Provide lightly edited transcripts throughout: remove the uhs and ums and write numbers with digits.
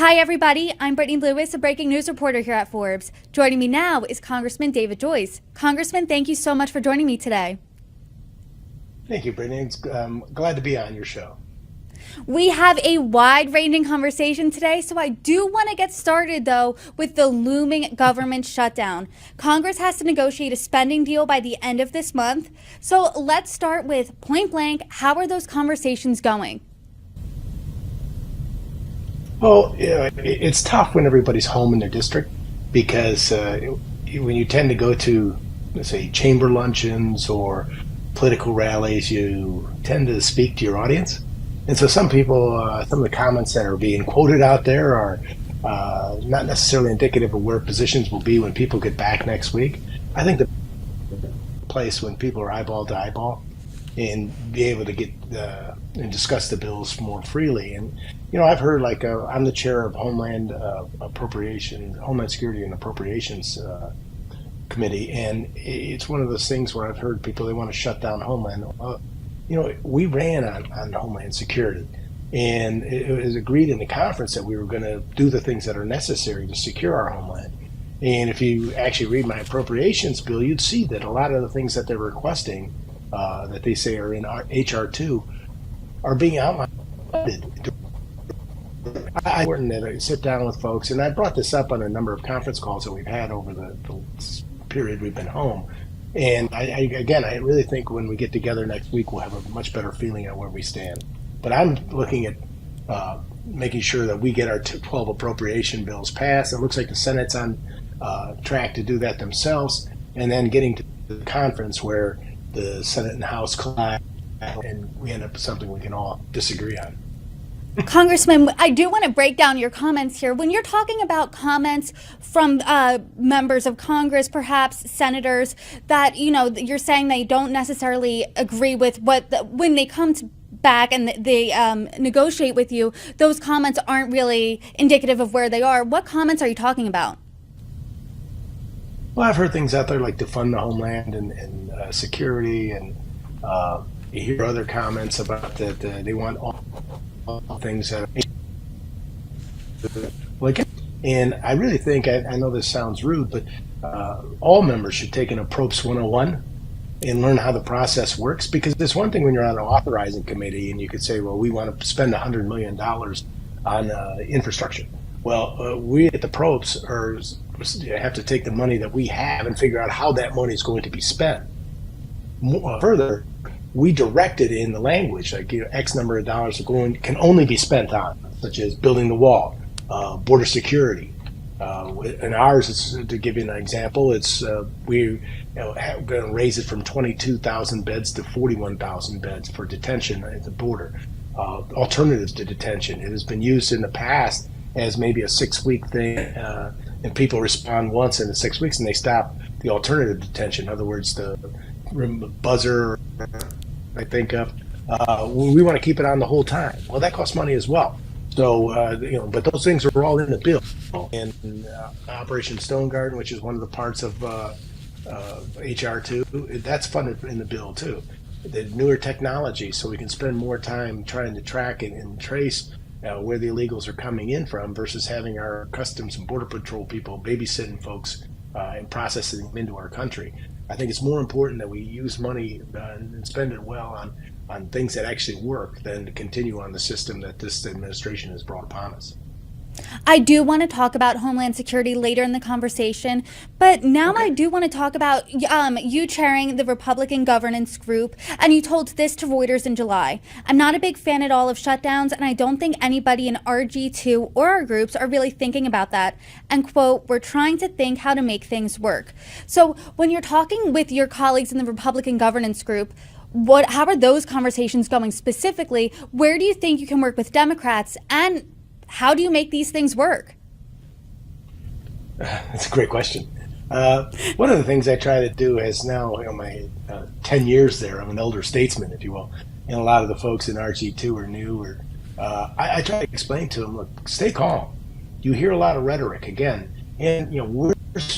Hi, everybody. I'm Brittany Lewis, a breaking news reporter here at Forbes. Joining me now is Congressman David Joyce. Congressman, thank you so much for joining me today. Thank you, Brittany. I'm glad to be on your show. We have a wide-ranging conversation today, so I do want to get started, though, with the looming government shutdown. Congress has to negotiate a spending deal by the end of this month. So let's start with point blank. How are those conversations going? Well, it's tough when everybody's home in their district because when you tend to go to, let's say, chamber luncheons or political rallies, you tend to speak to your audience. And so some people, some of the comments that are being quoted out there are not necessarily indicative of where positions will be when people get back next week. I think the place when people are eyeball to eyeball and be able to get and discuss the bills more freely. And I've heard I'm the chair of Homeland Security and Appropriations Committee, and it's one of those things where I've heard people they want to shut down Homeland. We ran on Homeland Security, and it was agreed in the conference that we were going to do the things that are necessary to secure our homeland. And if you actually read my appropriations bill, you'd see that a lot of the things that they're requesting, that they say are in our HR2, are being outlined. I important that I sit down with folks, and I brought this up on a number of conference calls that we've had over the period we've been home. And I really think when we get together next week, we'll have a much better feeling on where we stand. But I'm looking at making sure that we get our 12 appropriation bills passed. It looks like the Senate's on track to do that themselves, and then getting to the conference where the Senate and House collide, and we end up with something we can all disagree on. Congressman, I do want to break down your comments here. When you're talking about comments from members of Congress, perhaps senators, that you're saying they don't necessarily agree with when they come back and they negotiate with you, those comments aren't really indicative of where they are. What comments are you talking about? Well, I've heard things out there like defund the homeland and security, and you hear other comments about that they want all things that and I really think, I know this sounds rude, but all members should take an Approps 101 and learn how the process works, because there's one thing when you're on an authorizing committee and you could say, well, we want to spend $100 million on infrastructure. Well, we at the Approps have to take the money that we have and figure out how that money is going to be spent. Further, we direct it in the language, like X number of dollars can only be spent on, such as building the wall, border security. And ours, to give you an example, it's we're going to raise it from 22,000 beds to 41,000 beds for detention at the border. Alternatives to detention. It has been used in the past as maybe a 6-week thing, and people respond once in the 6 weeks and they stop the alternative detention. In other words, the buzzer, I think of, we want to keep it on the whole time. Well, that costs money as well. So, but those things are all in the bill. And Operation Stone Garden, which is one of the parts of HR2, that's funded in the bill too. The newer technology, so we can spend more time trying to track and trace where the illegals are coming in from versus having our Customs and Border Patrol people babysitting folks and processing them into our country. I think it's more important that we use money and spend it well on things that actually work than to continue on the system that this administration has brought upon us. I do want to talk about Homeland Security later in the conversation, but now Okay. I do want to talk about you chairing the Republican governance group, and you told this to Reuters in July. I'm not a big fan at all of shutdowns, and I don't think anybody in RG2 or our groups are really thinking about that. And quote, we're trying to think how to make things work. So when you're talking with your colleagues in the Republican governance group, how are those conversations going specifically? Where do you think you can work with Democrats, and how do you make these things work? That's a great question. One of the things I try to do is now, my 10 years there, I'm an elder statesman, if you will, and a lot of the folks in RG2 are new. I try to explain to them, look, stay calm. You hear a lot of rhetoric again, and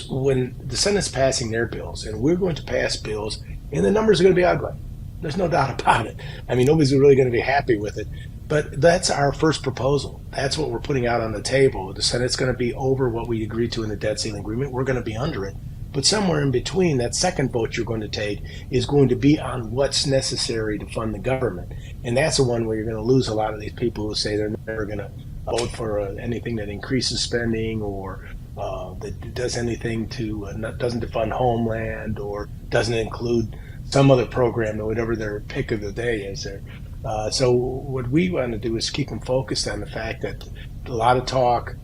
when the Senate's passing their bills, and we're going to pass bills, and the numbers are going to be ugly. There's no doubt about it. I mean, nobody's really going to be happy with it. But that's our first proposal. That's what we're putting out on the table. The Senate's going to be over what we agreed to in the debt ceiling agreement. We're going to be under it. But somewhere in between, that second vote you're going to take is going to be on what's necessary to fund the government. And that's the one where you're going to lose a lot of these people who say they're never going to vote for anything that increases spending or that does anything to doesn't defund Homeland or doesn't include some other program or whatever their pick of the day is there. So what we want to do is keep them focused on the fact that a lot of talk,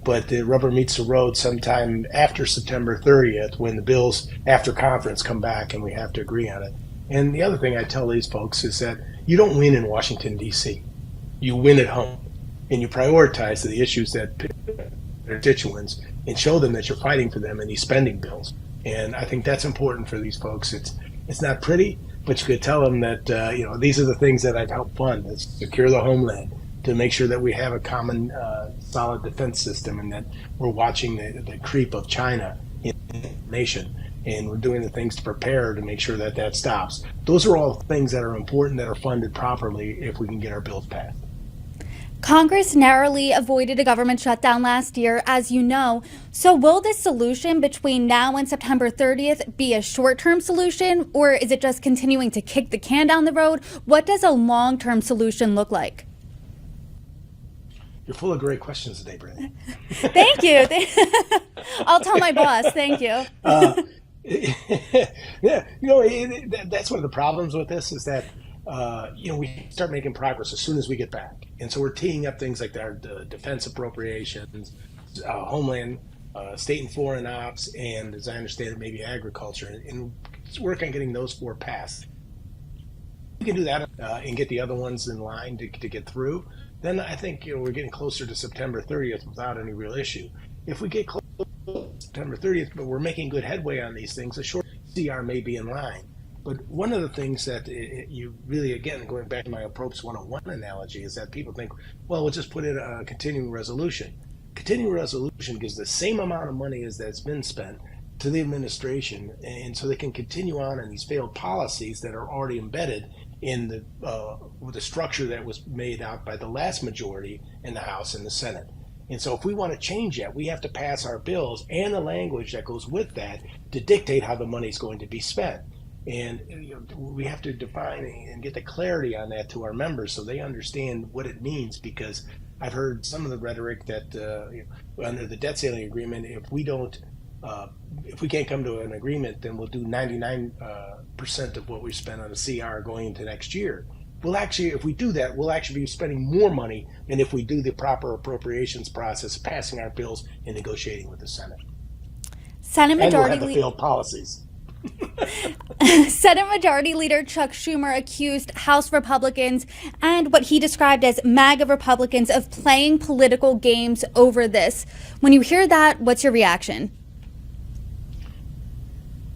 but the rubber meets the road sometime after September 30th when the bills after conference come back and we have to agree on it. And the other thing I tell these folks is that you don't win in Washington, D.C. You win at home, and you prioritize the issues that their constituents and show them that you're fighting for them in these spending bills. And I think that's important for these folks. It's not pretty, but you could tell them that these are the things that I've helped fund: to secure the homeland, to make sure that we have a common solid defense system, and that we're watching the creep of China in the nation, and we're doing the things to prepare to make sure that that stops. Those are all things that are important, that are funded properly if we can get our bills passed. Congress narrowly avoided a government shutdown last year, as you know. So will this solution between now and September 30th be a short-term solution, or is it just continuing to kick the can down the road? What does a long-term solution look like? You're full of great questions today, Brittany. Thank you. I'll tell my boss. Thank you. Yeah, that's one of the problems with this is that we start making progress as soon as we get back. And so we're teeing up things like our defense appropriations, homeland, state and foreign ops, and as I understand it, maybe agriculture, and work on getting those four passed. We can do that and get the other ones in line to get through. Then I think we're getting closer to September 30th without any real issue. If we get close to September 30th, but we're making good headway on these things, a short CR may be in line. But one of the things that you really, again, going back to my Approach 101 analogy, is that people think, well, we'll just put in a continuing resolution. Continuing resolution gives the same amount of money as that's been spent to the administration, and so they can continue on in these failed policies that are already embedded in the structure that was made out by the last majority in the House and the Senate. And so if we want to change that, we have to pass our bills and the language that goes with that to dictate how the money is going to be spent. And we have to define and get the clarity on that to our members so they understand what it means, because I've heard some of the rhetoric that under the debt ceiling agreement, if we can't come to an agreement, then we'll do 99% of what we spent on a CR going into next year. We'll actually, if we do that, we'll actually be spending more money than if we do the proper appropriations process, passing our bills and negotiating with the Senate. Senate Majority and we'll have the failed policies. Senate Majority Leader Chuck Schumer accused House Republicans and what he described as MAGA Republicans of playing political games over this. When you hear that, what's your reaction?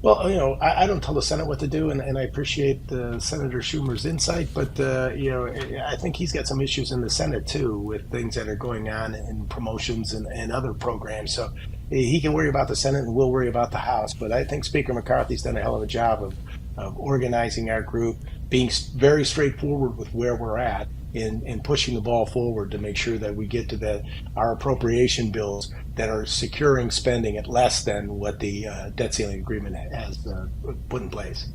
Well, I don't tell the Senate what to do, and I appreciate Senator Schumer's insight, but I think he's got some issues in the Senate too with things that are going on in promotions and other programs. So he can worry about the Senate, and we'll worry about the House. But I think Speaker McCarthy's done a hell of a job of organizing our group, being very straightforward with where we're at, and pushing the ball forward to make sure that we get to our appropriation bills that are securing spending at less than what the debt ceiling agreement has put in place.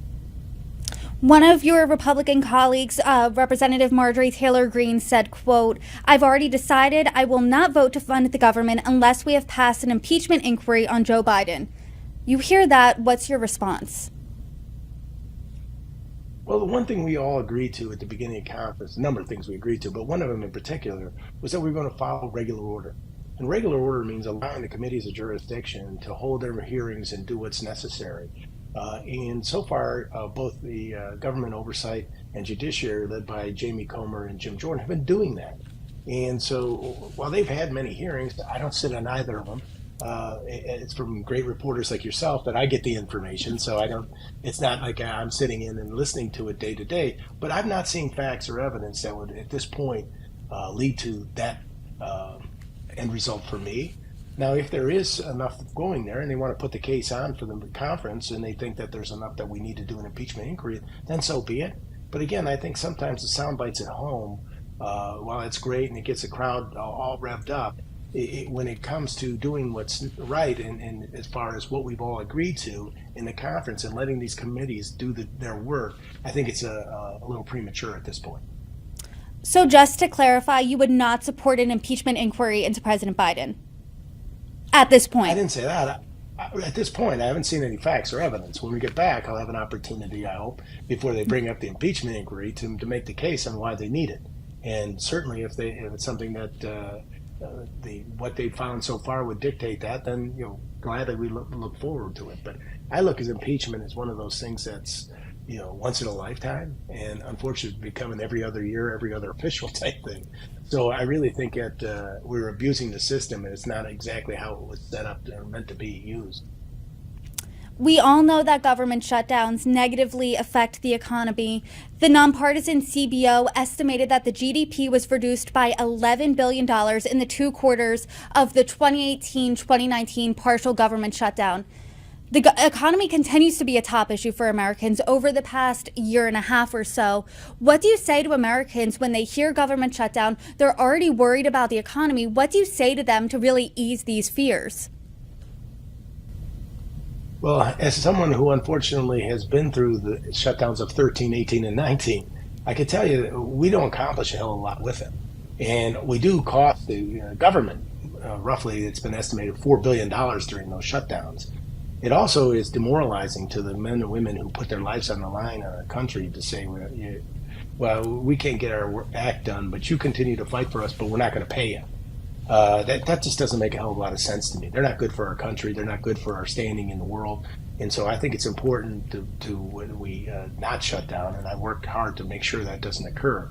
One of your Republican colleagues, Representative Marjorie Taylor Greene, said, quote, "I've already decided I will not vote to fund the government unless we have passed an impeachment inquiry on Joe Biden." You hear that, what's your response? Well, the one thing we all agreed to at the beginning of conference, a number of things we agreed to, but one of them in particular was that we were going to follow regular order. And regular order means allowing the committees of jurisdiction to hold their hearings and do what's necessary. And so far, both the government oversight and judiciary, led by Jamie Comer and Jim Jordan, have been doing that. And so while they've had many hearings, I don't sit on either of them. It's from great reporters like yourself that I get the information, so it's not like I'm sitting in and listening to it day to day, but I've not seen facts or evidence that would at this point lead to that end result for me. Now, if there is enough going there and they want to put the case on for the conference and they think that there's enough that we need to do an impeachment inquiry, then so be it. But again, I think sometimes the sound bites at home, while it's great and it gets the crowd all revved up, when it comes to doing what's right and as far as what we've all agreed to in the conference and letting these committees do their work, I think it's a little premature at this point. So just to clarify, you would not support an impeachment inquiry into President Biden at this I point? didn't say that. At this point, I haven't seen any facts or evidence. When we get back, I'll have an opportunity, I hope, before they bring up the impeachment inquiry to make the case on why they need it. And certainly, if it's something that what they've found so far would dictate that, then gladly we look forward to it. But I look at impeachment as one of those things that's once in a lifetime, and unfortunately becoming every other year, every other official type thing. So I really think that we're abusing the system, and it's not exactly how it was set up or meant to be used. We all know that government shutdowns negatively affect the economy. The nonpartisan CBO estimated that the GDP was reduced by $11 billion in the 2 quarters of the 2018-2019 partial government shutdown. The economy continues to be a top issue for Americans over the past year and a half or so. What do you say to Americans when they hear government shutdown? They're already worried about the economy. What do you say to them to really ease these fears? Well, as someone who unfortunately has been through the shutdowns of 13, 18, and 19, I can tell you that we don't accomplish a hell of a lot with it. And we do cost the government, roughly it's been estimated $4 billion during those shutdowns. It also is demoralizing to the men and women who put their lives on the line in our country to say, well, we can't get our act done, but you continue to fight for us, but we're not going to pay you. That just doesn't make a hell of a lot of sense to me. They're not good for our country. They're not good for our standing in the world. And so I think it's important to when we not shut down, and I work hard to make sure that doesn't occur.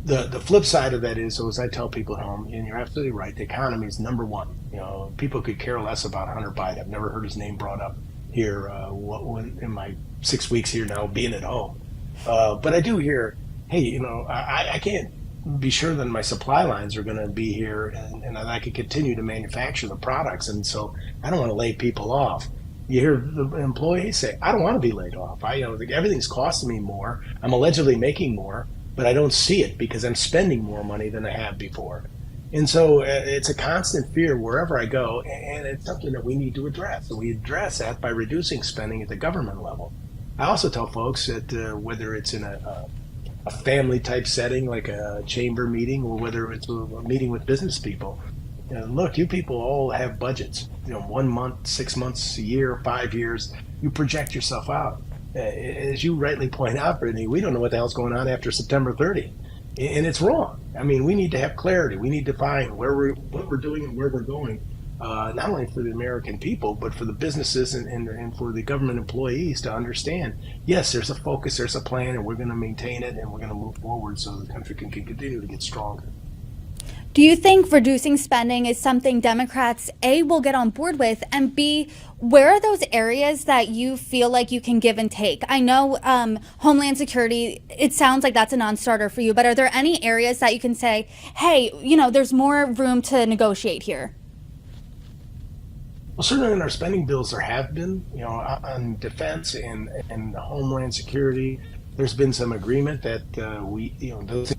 The flip side of that is, so as I tell people at home, and you're absolutely right, the economy is number one. People could care less about Hunter Biden. I've never heard his name brought up here in my 6 weeks here now being at home. But I do hear, hey, I can't be sure that my supply lines are going to be here and that I can continue to manufacture the products. And so I don't want to lay people off. You hear the employees say, I don't want to be laid off. Everything's costing me more. I'm allegedly making more, but I don't see it because I'm spending more money than I have before. And so it's a constant fear wherever I go, and it's something that we need to address. And we address that by reducing spending at the government level. I also tell folks that whether it's in a family type setting like a chamber meeting or whether it's a meeting with business people, look, you people all have budgets. 1 month, 6 months, a year, 5 years. You project yourself out. As you rightly point out, Brittany, we don't know what the hell's going on after September 30th. And it's wrong. I mean, we need to have clarity. We need to find what we're doing and where we're going, not only for the American people, but for the businesses and for the government employees to understand, yes, there's a focus, there's a plan, and we're going to maintain it, and we're going to move forward so the country can continue to get stronger. Do you think reducing spending is something Democrats, A, will get on board with, and B, where are those areas that you feel like you can give and take? I know Homeland Security, it sounds like that's a non-starter for you, but are there any areas that you can say, hey, there's more room to negotiate here? Well, certainly in our spending bills, there have been, on defense and Homeland Security, there's been some agreement that those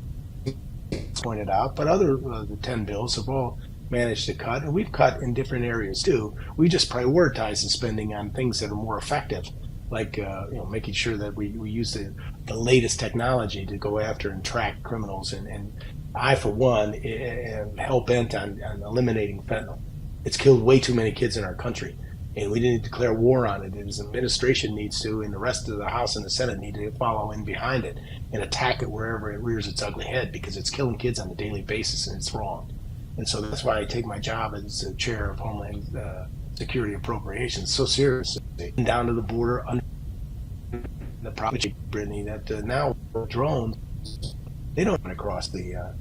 pointed out, but the 10 bills have all managed to cut, and we've cut in different areas too. We just prioritize the spending on things that are more effective, like making sure that we use the latest technology to go after and track criminals. And I, for one, am hell bent on eliminating fentanyl. It's killed way too many kids in our country, and we didn't declare war on it. His administration needs to, and the rest of the House and the Senate need to follow in behind it and attack it wherever it rears its ugly head, because it's killing kids on a daily basis, and it's wrong. And so that's why I take my job as the chair of Homeland Security Appropriations so seriously, down to the border, under the problem, Brittany, that now drones, they don't run across the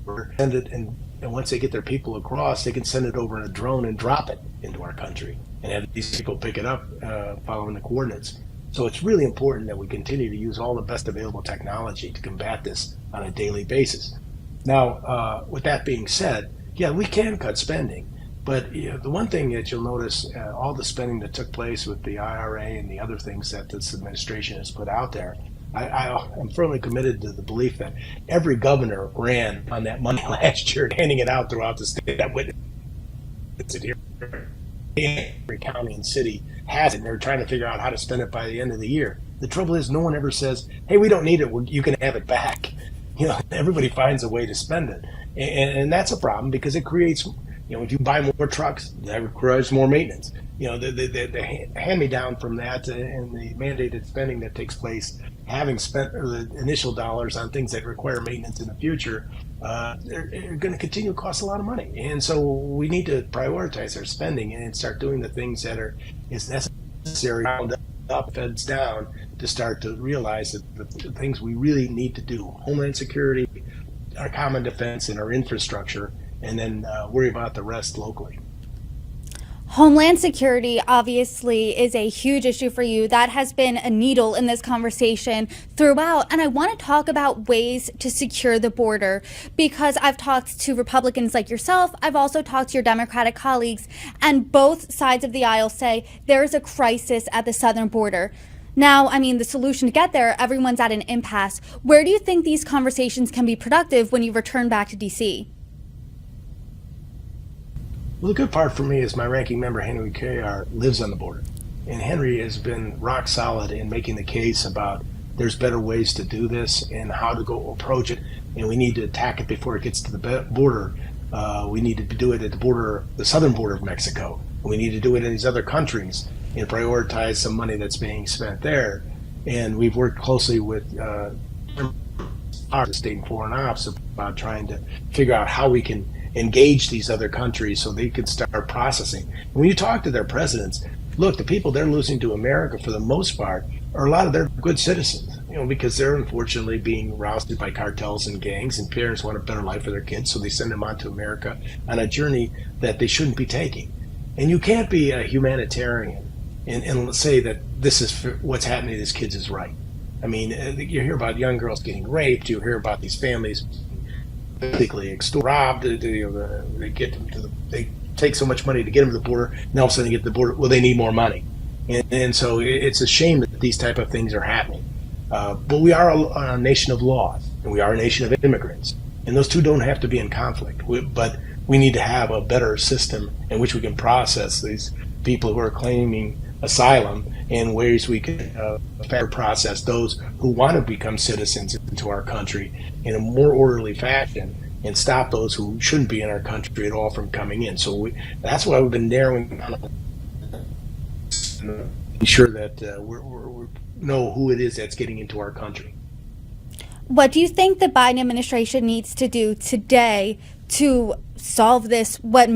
border, send it, and once they get their people across, they can send it over in a drone and drop it into our country and have these people pick it up following the coordinates. So it's really important that we continue to use all the best available technology to combat this on a daily basis. Now, with that being said, yeah, we can cut spending, but the one thing that you'll notice, all the spending that took place with the IRA and the other things that this administration has put out there, I'm firmly committed to the belief that every governor ran on that money last year, handing it out throughout the state. That witness it here. Every county and city has it, and they're trying to figure out how to spend it by the end of the year. The trouble is, no one ever says, "Hey, we don't need it. You can have it back." Everybody finds a way to spend it, and that's a problem because it creates. If you buy more trucks, that requires more maintenance. The hand-me-down from that and the mandated spending that takes place, having spent the initial dollars on things that require maintenance in the future, they're going to continue to cost a lot of money. And so we need to prioritize our spending and start doing the things that is necessary, round up, feds down, to start to realize that the things we really need to do, Homeland Security, our common defense, and our infrastructure, and then worry about the rest locally. Homeland Security obviously is a huge issue for you. That has been a needle in this conversation throughout. And I want to talk about ways to secure the border because I've talked to Republicans like yourself. I've also talked to your Democratic colleagues, and both sides of the aisle say there is a crisis at the southern border. Now, the solution to get there, everyone's at an impasse. Where do you think these conversations can be productive when you return back to D.C.? Well, the good part for me is my ranking member, Henry Cuellar, lives on the border. And Henry has been rock solid in making the case about there's better ways to do this and how to go approach it. And we need to attack it before it gets to the border. We need to do it at the border, the southern border of Mexico. We need to do it in these other countries and prioritize some money that's being spent there. And we've worked closely with our state and foreign ops about trying to figure out how we can engage these other countries so they can start processing. When you talk to their presidents, look, the people they're losing to America for the most part are a lot of their good citizens, because they're unfortunately being roused by cartels and gangs, and parents want a better life for their kids, so they send them on to America on a journey that they shouldn't be taking. And you can't be a humanitarian and say that this is what's happening to these kids is right. You hear about young girls getting raped, you hear about these families basically robbed. They take so much money to get them to the border, and all of a sudden they get to the border. Well, they need more money, and so it's a shame that these type of things are happening. But we are a nation of laws, and we are a nation of immigrants, and those two don't have to be in conflict. But we need to have a better system in which we can process these people who are claiming asylum in ways we can better process those who want to become citizens into our country in a more orderly fashion and stop those who shouldn't be in our country at all from coming in. So that's why we've been narrowing down to ensure that we know who it is that's getting into our country. What do you think the Biden administration needs to do today to solve this, what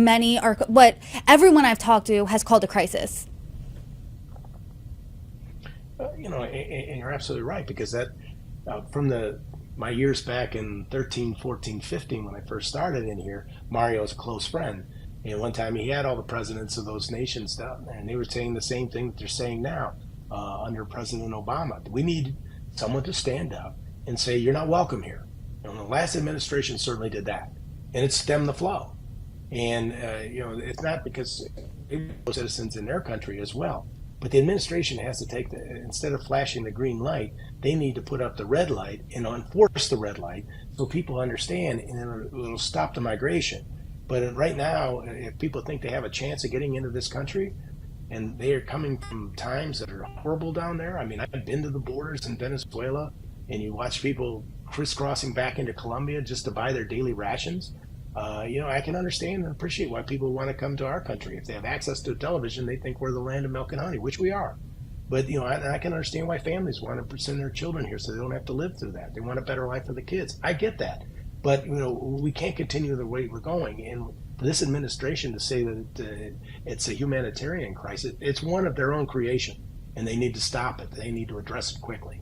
everyone I've talked to has called a crisis? And you're absolutely right, because that from my years back in 13, 14, 15, when I first started in here, Mario's a close friend. And one time he had all the presidents of those nations down there, and they were saying the same thing that they're saying now under President Obama. We need someone to stand up and say, you're not welcome here. The last administration certainly did that, and it stemmed the flow. And, it's not because citizens in their country as well. But the administration has to take instead of flashing the green light, they need to put up the red light and enforce the red light so people understand, and it'll stop the migration. But right now, if people think they have a chance of getting into this country, and they are coming from times that are horrible down there. I've been to the borders in Venezuela, and you watch people crisscrossing back into Colombia just to buy their daily rations. I can understand and appreciate why people want to come to our country. If they have access to a television, they think we're the land of milk and honey, which we are. But, I can understand why families want to send their children here so they don't have to live through that. They want a better life for the kids. I get that. But, we can't continue the way we're going. And for this administration to say that it's a humanitarian crisis, it's one of their own creation, and they need to stop it. They need to address it quickly.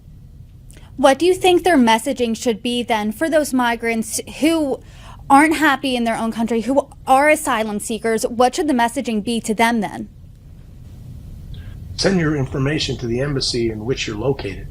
What do you think their messaging should be then for those migrants who aren't happy in their own country, who are asylum seekers? What should the messaging be to them then? Send your information to the embassy in which you're located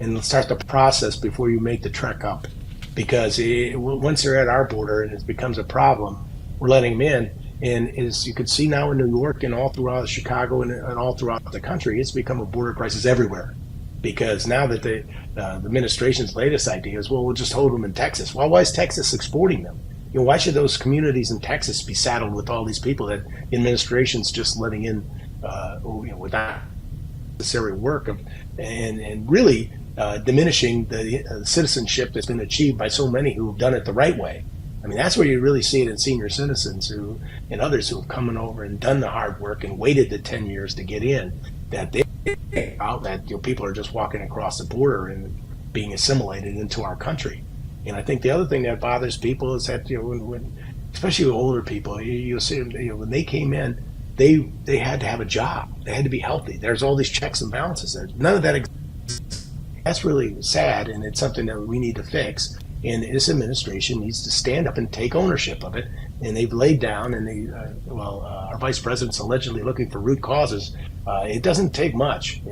and start the process before you make the trek up. Because once they're at our border and it becomes a problem, we're letting them in. And as you can see now in New York and all throughout Chicago and all throughout the country, it's become a border crisis everywhere. because now that the administration's latest idea is, well, we'll just hold them in Texas. Well, why is Texas exporting them? Why should those communities in Texas be saddled with all these people that the administration's just letting in without necessary work and really diminishing the citizenship that's been achieved by so many who have done it the right way? I mean, that's where you really see it in senior citizens and others who have come over and done the hard work and waited the 10 years to get in, that people are just walking across the border and being assimilated into our country. And I think the other thing that bothers people is that, when especially with older people, you'll see them, when they came in, they had to have a job. They had to be healthy. There's all these checks and balances there. None of that exists. That's really sad, and it's something that we need to fix. And this administration needs to stand up and take ownership of it. And they've laid down, and our vice president's allegedly looking for root causes. It doesn't take much.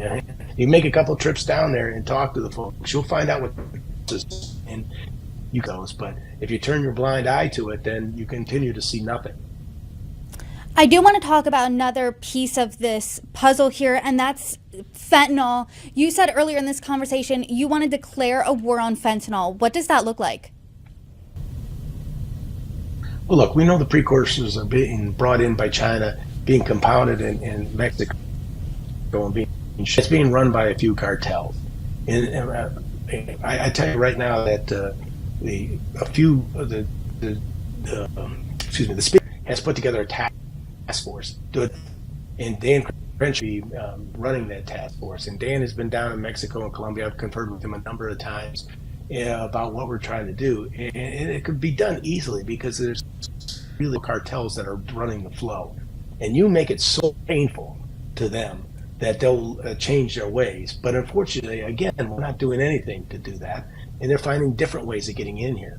You make a couple trips down there and talk to the folks. You'll find out what and you goes. But if you turn your blind eye to it, then you continue to see nothing. I do want to talk about another piece of this puzzle here, and that's fentanyl. You said earlier in this conversation you want to declare a war on fentanyl. What does that look like? Well, look, we know the precursors are being brought in by China, being compounded in Mexico, and it's being run by a few cartels. And I tell you right now that the speaker has put together a task force, and Dan Crenshaw will be running that task force. And Dan has been down in Mexico and Colombia. I've conferred with him a number of times about what we're trying to do, and it could be done easily because there's really cartels that are running the flow, and you make it so painful to them that they'll change their ways. But unfortunately, again, we're not doing anything to do that, and they're finding different ways of getting in here.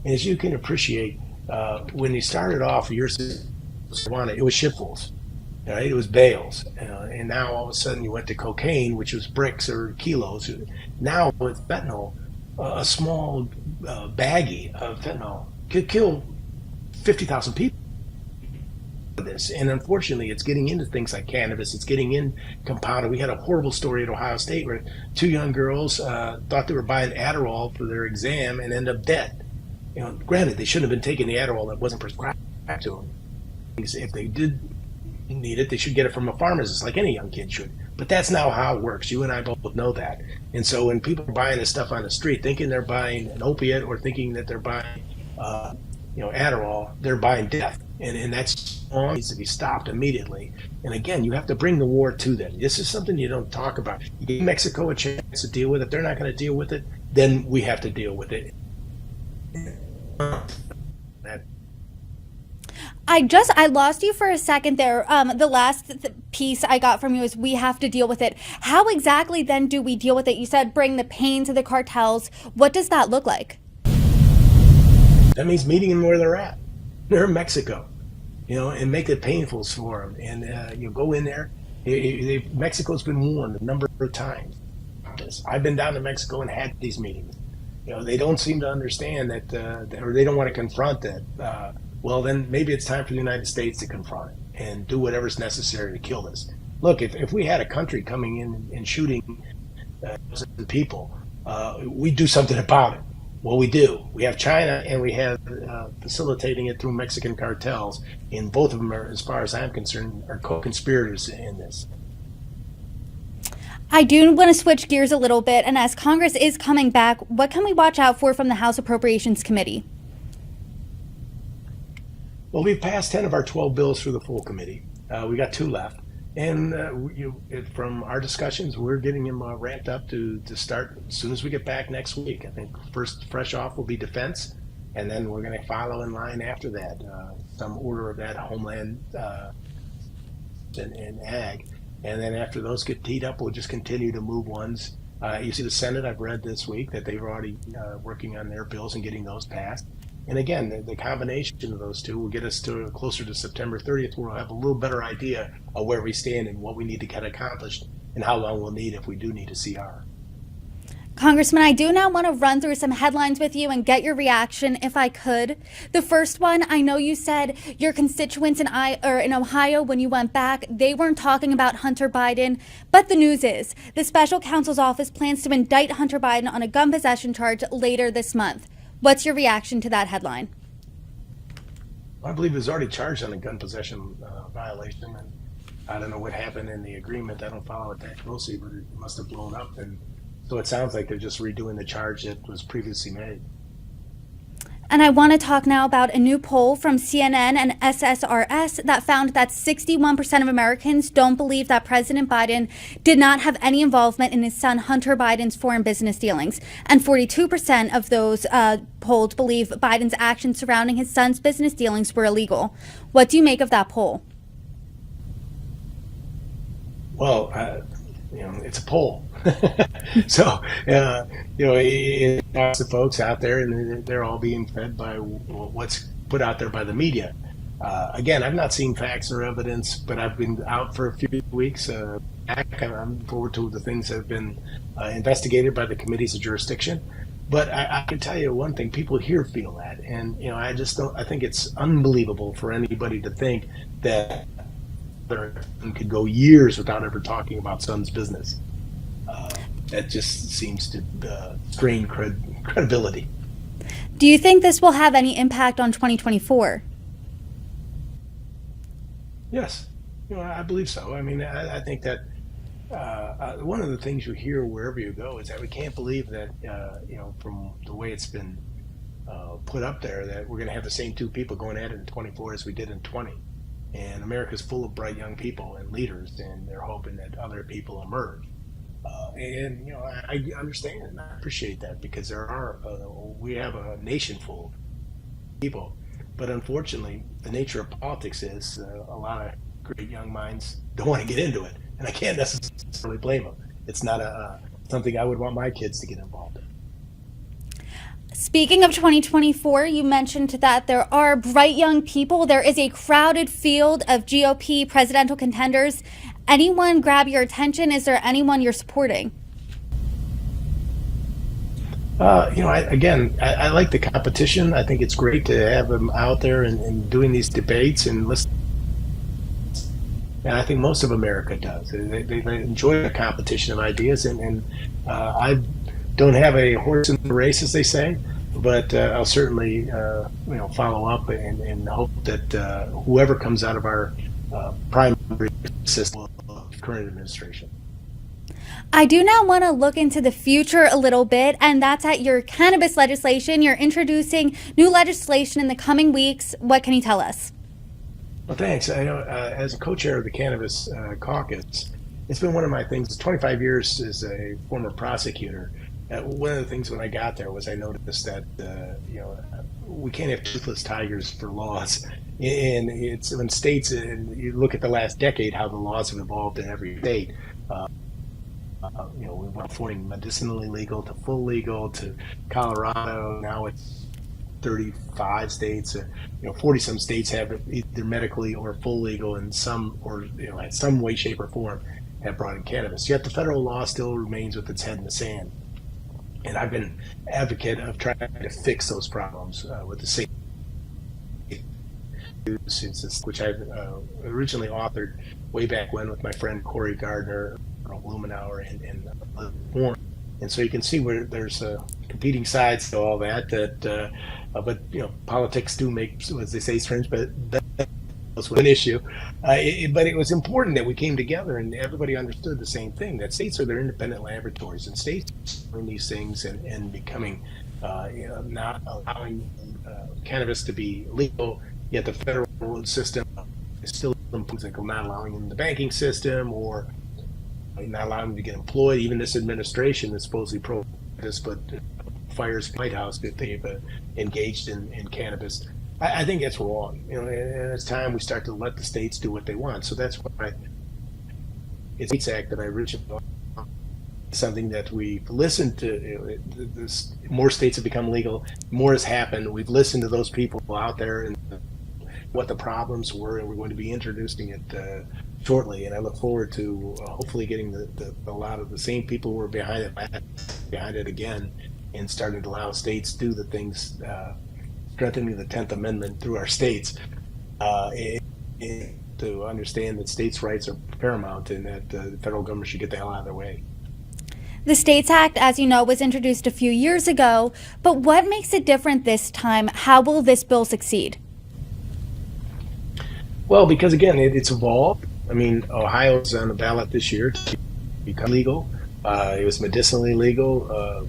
And as you can appreciate, when you started off years ago, it was shitfuls, right? It was bales, and now all of a sudden you went to cocaine, which was bricks or kilos. Now with fentanyl, a small baggie of fentanyl could kill 50,000 people. This, and unfortunately, it's getting into things like cannabis. It's getting in compounded. We had a horrible story at Ohio State where two young girls thought they were buying Adderall for their exam and end up dead. Granted, they shouldn't have been taking the Adderall that wasn't prescribed to them. If they did need it, they should get it from a pharmacist, like any young kid should. But that's not how it works. You and I both know that. And so when people are buying this stuff on the street, thinking they're buying an opiate or thinking that they're buying, Adderall, they're buying death. And that's all needs to be stopped immediately. And again, you have to bring the war to them. This is something you don't talk about. You give Mexico a chance to deal with it. They're not going to deal with it. Then we have to deal with it. I lost you for a second there. The last piece I got from you is we have to deal with it. How exactly then do we deal with it? You said bring the pain to the cartels. What does that look like? That means meeting them where they're at. They're in Mexico, and make it painful for them. And you go in there. Mexico's been warned a number of times. I've been down to Mexico and had these meetings. They don't seem to understand that, or they don't want to confront that. Well, then maybe it's time for the United States to confront it and do whatever's necessary to kill this. Look, if we had a country coming in and shooting people, we'd do something about it. Well, we do. We have China, and we have facilitating it through Mexican cartels, and both of them are, as far as I'm concerned, are co-conspirators in this. I do want to switch gears a little bit, and as Congress is coming back, what can we watch out for from the House Appropriations Committee? Well, we've passed 10 of our 12 bills through the full committee. We got 2 left. And from our discussions, we're getting them ramped up to start as soon as we get back next week. I think first fresh off will be defense, and then we're going to follow in line after that, some order of that, homeland and ag. And then after those get teed up, we'll just continue to move ones. You see the Senate, I've read this week that they're already working on their bills and getting those passed. And again, the combination of those two will get us to closer to September 30th, where we'll have a little better idea of where we stand and what we need to get accomplished and how long we'll need if we do need a CR. Congressman, I do now want to run through some headlines with you and get your reaction if I could. The first one, I know you said your constituents in Ohio when you went back, they weren't talking about Hunter Biden, but the news is the special counsel's office plans to indict Hunter Biden on a gun possession charge later this month. What's your reaction to that headline? I believe he was already charged on a gun possession violation, and I don't know what happened in the agreement. I don't follow it that closely, but it must have blown up, and so it sounds like they're just redoing the charge that was previously made. And I want to talk now about a new poll from CNN and SSRS that found that 61% of Americans don't believe that President Biden did not have any involvement in his son Hunter Biden's foreign business dealings. And 42% of those polled believe Biden's actions surrounding his son's business dealings were illegal. What do you make of that poll? Well, it's a poll. So, it talks to folks out there, and they're all being fed by what's put out there by the media. Again, I've not seen facts or evidence, but I've been out for a few weeks. I'm forward to the things that have been investigated by the committees of jurisdiction. But I can tell you one thing: people here feel that, and I just don't. I think it's unbelievable for anybody to think that could go years without ever talking about son's business. That just seems to strain credibility. Do you think this will have any impact on 2024? Yes, I believe so. I mean, I think that one of the things you hear wherever you go is that we can't believe that, from the way it's been put up there, that we're going to have the same two people going at it in 24 as we did in 20. And America's full of bright young people and leaders, and they're hoping that other people emerge. I understand and I appreciate that, because we have a nation full of people. But unfortunately, the nature of politics is a lot of great young minds don't want to get into it. And I can't necessarily blame them. It's not something I would want my kids to get involved in. Speaking of 2024, you mentioned that there are bright young people. There is a crowded field of GOP presidential contenders. Anyone grab your attention? Is there anyone you're supporting? I like the competition. I think it's great to have them out there and doing these debates and listen. And I think most of America does. They enjoy the competition of ideas, and I don't have a horse in the race, as they say, but I'll certainly follow up and hope that whoever comes out of our primary system of the current administration. I do now want to look into the future a little bit, and that's at your cannabis legislation. You're introducing new legislation in the coming weeks. What can you tell us? Well, thanks. I know as a co-chair of the Cannabis Caucus, it's been one of my things. 25 years as a former prosecutor. One of the things when I got there was I noticed that we can't have toothless tigers for laws, and it's when states, and you look at the last decade how the laws have evolved in every state. We went from medicinally legal to full legal to Colorado. Now it's 35 states. 40 some states have it either medically or full legal, and some, or in some way, shape, or form, have brought in cannabis. Yet the federal law still remains with its head in the sand. And I've been an advocate of trying to fix those problems with the state, which I originally authored way back when with my friend Corey Gardner, Blumenauer, and Warren. And so you can see where there's competing sides to all that. But politics do make, as they say, strange, but that was an issue. But it was important that we came together and everybody understood the same thing, that states are their independent laboratories, and states are doing these things and becoming not allowing cannabis to be legal, yet the federal system is still not allowing them in the banking system, or not allowing them to get employed. Even this administration is supposedly pro this, but fires the White House if they've engaged in cannabis. I think that's wrong. And it's time we start to let the states do what they want. So that's why it's the States Act that I originally something that we've listened to. More states have become legal. More has happened. We've listened to those people out there and what the problems were, and we're going to be introducing it shortly. And I look forward to hopefully getting a lot of the same people who were behind it behind it again and starting to allow states to do the things, strengthening the 10th Amendment through our states, to understand that states' rights are paramount and that the federal government should get the hell out of their way. The States Act, as you know, was introduced a few years ago, but what makes it different this time? How will this bill succeed? Well, because again, it's evolved. I mean, Ohio's on the ballot this year to become legal. It was medicinally legal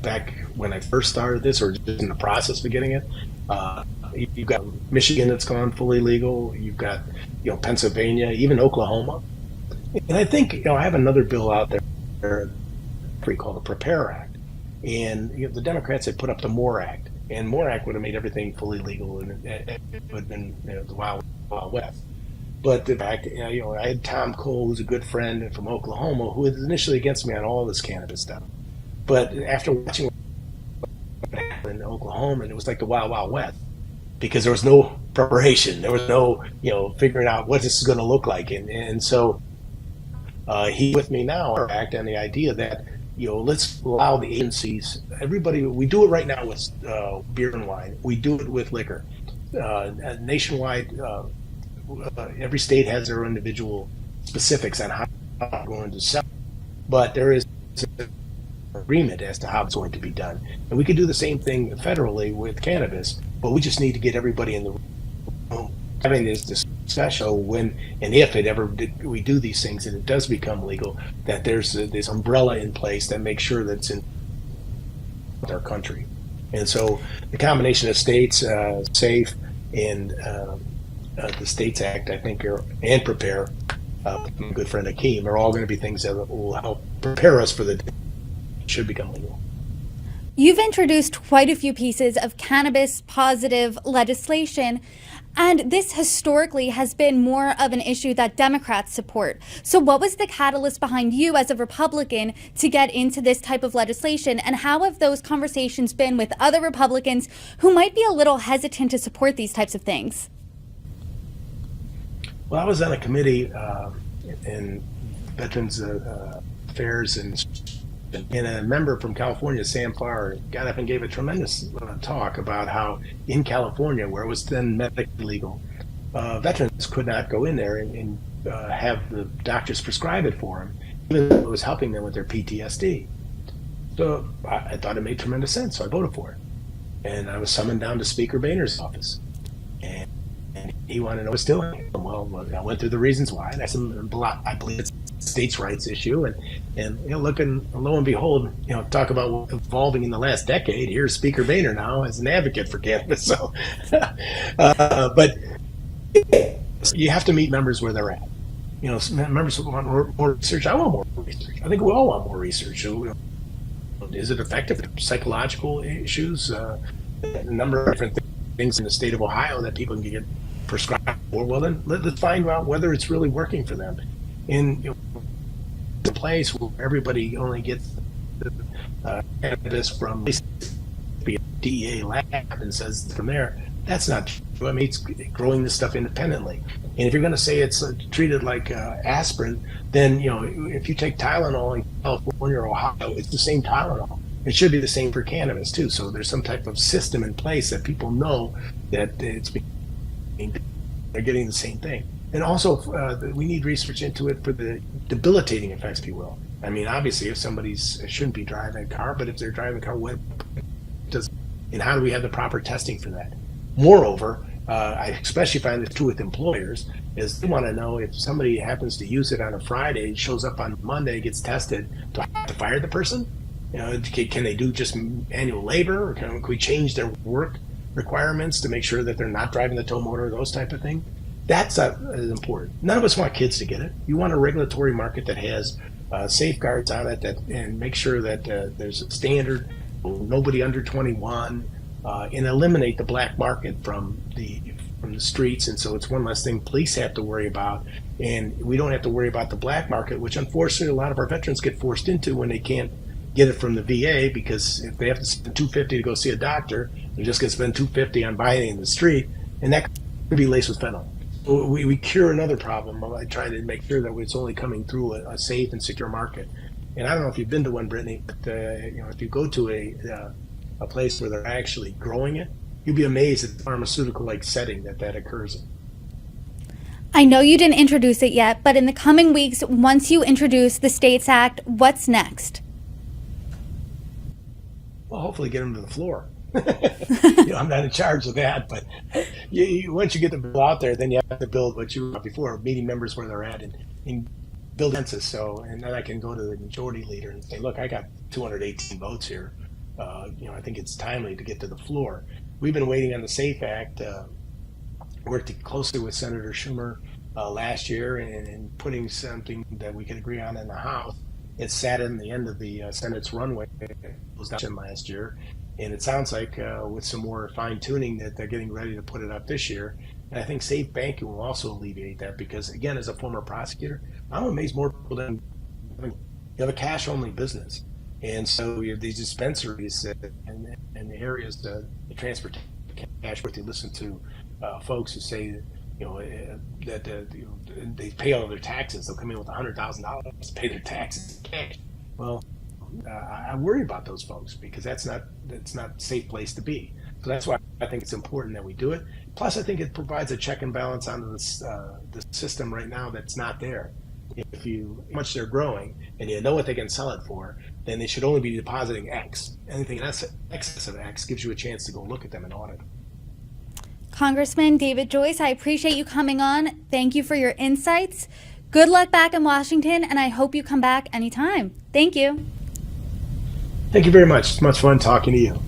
back when I first started this, or just in the process of getting it. You've got Michigan that's gone fully legal. You've got, Pennsylvania, even Oklahoma. And I think, I have another bill out there called the Prepare Act. And the Democrats had put up the MORE Act. And MORE Act would have made everything fully legal, and it would have been the Wild West. But the fact, I had Tom Cole, who's a good friend from Oklahoma, who was initially against me on all this cannabis stuff. But after watching what happened in Oklahoma, it was like the Wild West, because there was no preparation. There was no, figuring out what this is going to look like. And so he's with me now, act on the idea that, let's allow the agencies, everybody, we do it right now with beer and wine. We do it with liquor. Nationwide, every state has their individual specifics on how they're going to sell. But there is an agreement as to how it's going to be done. And we could do the same thing federally with cannabis, but we just need to get everybody in the room having this discussion when and if we do these things and it does become legal, that there's this umbrella in place that makes sure that it's in our country. And so the combination of states, SAFE, and the States Act, I think, and Prepare, my good friend Akeem, are all going to be things that will help prepare us for the day it should become legal. You've introduced quite a few pieces of cannabis positive legislation, and this historically has been more of an issue that Democrats support. So what was the catalyst behind you as a Republican to get into this type of legislation, and how have those conversations been with other Republicans who might be a little hesitant to support these types of things? Well, I was on a committee in Veterans Affairs, and a member from California, Sam Farr, got up and gave a tremendous talk about how in California, where it was then medically legal, veterans could not go in there and have the doctors prescribe it for them, even though it was helping them with their PTSD. So I thought it made tremendous sense, so I voted for it. And I was summoned down to Speaker Boehner's office. And he wanted to know what's doing. Well, I went through the reasons why, and I said, I believe it's a states' rights issue, and looking, lo and behold, talk about evolving in the last decade. Here's Speaker Boehner now as an advocate for cannabis. So, but you have to meet members where they're at. Members want more research. I want more research. I think we all want more research. Is it effective? Psychological issues, a number of different things in the state of Ohio that people can get prescribed for. Well, then let's find out whether it's really working for them. In the place where everybody only gets cannabis from a DEA lab and says from there, that's not true. I mean, it's growing this stuff independently. And if you're going to say it's treated like aspirin, then if you take Tylenol in California or Ohio, it's the same Tylenol. It should be the same for cannabis too. So there's some type of system in place that people know that they're getting the same thing. And also, we need research into it for the debilitating effects, if you will. I mean, obviously, if somebody's shouldn't be driving a car, but if they're driving a car, what does, and how do we have the proper testing for that? Moreover, I especially find this true with employers, is they want to know if somebody happens to use it on a Friday, shows up on Monday, gets tested, do I have to fire the person? Can they do just manual labor, or can we change their work requirements to make sure that they're not driving the tow motor, those type of thing? That's important. None of us want kids to get it. You want a regulatory market that has safeguards on it, and make sure that there's a standard, nobody under 21, and eliminate the black market from the streets. And so it's one less thing police have to worry about, and we don't have to worry about the black market, which unfortunately a lot of our veterans get forced into when they can't get it from the VA, because if they have to spend $250 to go see a doctor, they're just going to spend $250 on buying it in the street, and that could be laced with fentanyl. We cure another problem by trying to make sure that it's only coming through a safe and secure market. And I don't know if you've been to one, Brittany, but if you go to a place where they're actually growing it, you'd be amazed at the pharmaceutical-like setting that occurs in. I know you didn't introduce it yet, but in the coming weeks, once you introduce the States Act, what's next? Well, hopefully get them to the floor. I'm not in charge of that, but once you get the bill out there, then you have to build what you were before, meeting members where they're at and build consensus. So, and then I can go to the majority leader and say, look, I got 218 votes here. I think it's timely to get to the floor. We've been waiting on the SAFE Act, worked closely with Senator Schumer last year and putting something that we could agree on in the House. It sat in the end of the Senate's runway. It was down last year. And it sounds like with some more fine tuning that they're getting ready to put it up this year. And I think safe banking will also alleviate that because, again, as a former prosecutor, I'm amazed more people than you have a cash only business. And so you have these dispensaries and the areas, the transportation cash, where you listen to folks who say, that they pay all of their taxes. They'll come in with $100,000 to pay their taxes cash. Well, I worry about those folks because that's not a safe place to be. So that's why I think it's important that we do it. Plus, I think it provides a check and balance on the system right now that's not there. If how much they're growing and you know what they can sell it for, then they should only be depositing X. Anything in excess of X gives you a chance to go look at them and audit them. Congressman David Joyce, I appreciate you coming on. Thank you for your insights. Good luck back in Washington, and I hope you come back anytime. Thank you. Thank you very much. It's much fun talking to you.